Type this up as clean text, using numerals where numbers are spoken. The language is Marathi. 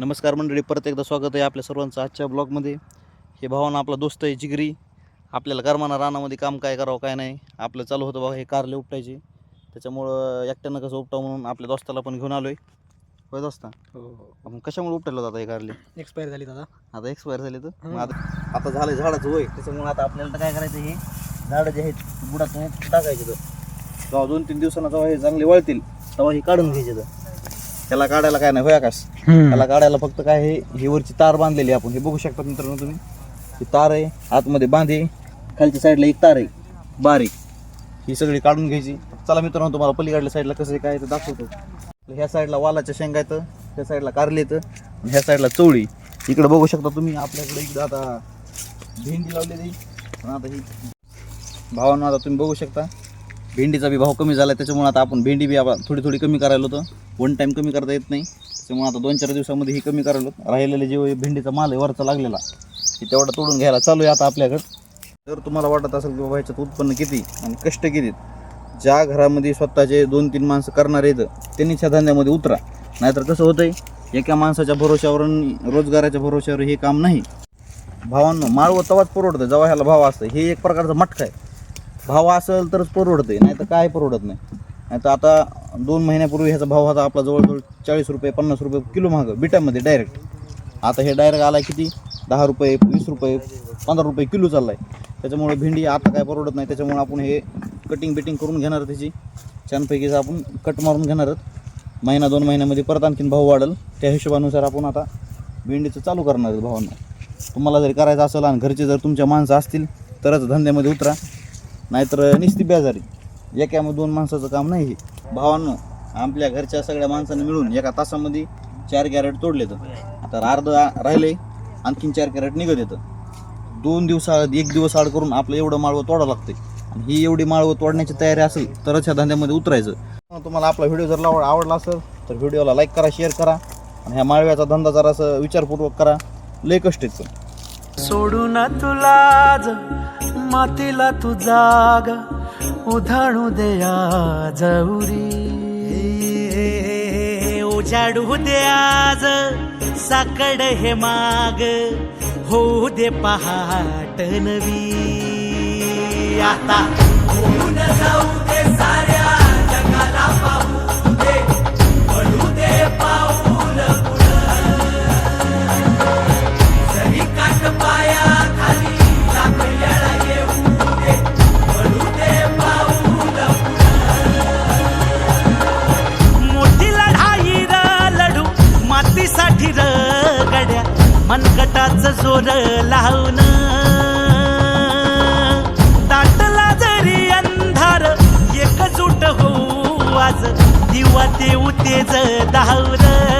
नमस्कार मंडळी, परत एकदा स्वागत आहे आपल्या सर्वांचं आजच्या ब्लॉगमध्ये. हे भावानं आपला दोस्त आहे जिगरी. आपल्याला करमाना रानामध्ये काम काय करावं काय नाही आपलं चालू होतं बघा. हे कारले उपटायचे, त्याच्यामुळं एकट्यानं कसं उपटावं म्हणून आपल्या दोस्ताला पण घेऊन आलो आहे. होय दोस्ता? हो. आपण कशामुळे उपटायला जाता हे कारले? एक्सपायर झाली दादा. आता एक्सपायर झाले तर मग आता झालं झाडाचं होय. त्याच्यामुळे आता आपल्याला काय करायचं, हे झाडं जे आहेत बुडातून टाकायचे. तर जेव्हा 2-3 दिवसांना जेव्हा हे चांगले वळतील तेव्हा हे काढून घ्यायचे. तर त्याला काढायला काय नाही होय आकाश, त्याला काढायला फक्त काय ही वरची तार बांधलेली आपण हे बघू शकता मित्रांनो तुम्ही. ही तार आहे, आतमध्ये बांधे, खालच्या साईडला एक तार आहे बारीक, ही सगळी काढून घ्यायची. चला मित्रांनो, तुम्हाला पलीकडल्या साईडला कसं काय ते दाखवतो. ह्या साईडला वालाच्या शेंगा येतं, ह्या साईडला कारली येतं, आणि ह्या साईडला चवळी. इकडे बघू शकता तुम्ही आपल्याकडे इकडं आता भेंडी लावलेली. पण आता ही भावांना आता तुम्ही बघू शकता भेंडीचा बी भाव कमी झाला, त्याच्यामुळे आता आपण भेंडी बी आपण थोडी कमी करायला होतं. वन टाईम कमी करता येत नाही, त्याच्यामुळे आता 2-4 दिवसामध्ये ही कमी करायला होतं. राहिलेले जे भेंडीचा माल आहे वरचा लागलेला हे तेवढा तोडून घ्यायला चालू आहे आता आपल्याकडं. जर तुम्हाला वाटत असेल की बाबा ह्याच्यात उत्पन्न किती आणि कष्ट किती, ज्या घरामध्ये स्वतःचे 2-3 माणसं करणार आहेत त्यांनीच ह्या धंद्यामध्ये उतरा. नाहीतर कसं होतंय, एका माणसाच्या भरोश्यावर रोजगाराच्या भरोश्यावर हे काम नाही. भावांनो, माळवं तवाच परवडतं जेव्हा ह्याला भाव असतं. हे एक प्रकारचा मटका आहे. भाव असेल तरच परवडते, नाही तर काय परवडत नाही. नाही तर आता 2 महिन्यापूर्वी ह्याचा भाव होता आपला जवळजवळ 40 रुपये 50 रुपये किलो मागं बिटामध्ये डायरेक्ट. आता हे डायरेक्ट आला किती 10 रुपये 20 रुपये 15 रुपये किलो चालला आहे. त्याच्यामुळे भेंडी आता काय परवडत नाही. त्याच्यामुळे आपण हे कटिंग करून घेणार, त्याची छानपैकीच आपण कट मारून घेणार. 1-2 महिन्यामध्ये परत आणखीन भाव वाढेल, त्या हिशोबानुसार आपण आता भेंडीचं चालू करणार आहेत. भावांना, तुम्हाला जरी करायचं असेल आणि घरचे जर तुमच्या माणसं असतील तरच धंद्यामध्ये उतरा, नाहीतर निस्ती बेजारी. एका 2 माणसाचं काम नाही हे. भावांनो, आपल्या घरच्या सगळ्या माणसांनी मिळून एका तासामध्ये 4 कॅरेट तोडले. तर आता अर्ध राहिले, आणखीन 4 कॅरेट निघत येतं. 2 दिवसाआड 1 दिवस आड करून आपलं एवढं माळवं तोडावं लागते. आणि ही एवढी माळवं तोडण्याची तयारी असेल तरच ह्या धंद्यामध्ये उतरायचं. तुम्हाला आपला व्हिडिओ जर आवडला असेल तर व्हिडिओला लाईक करा, शेअर करा, आणि ह्या माळव्याचा धंदा जरा असं विचारपूर्वक करा. लय कष्ट आहेत. सोडून तुलाज मातीला तू जाग उधाणू दया जवरी उजाडू दे आज साकड हे माग होऊ दे पहाट नवी. आता होऊन जाऊ दे साऱ्या जगाला पाहू दे पडू दे पाऊल जरी काट पाया खाली लाकड्याला येऊ दे पडू दे पाऊल मोठी लढाई लढू मातीसाठी गड्या मनगटाच जोर लावून दाटला जरी अंधार एकजूट होऊ आज दिवा देऊ तेज धावर.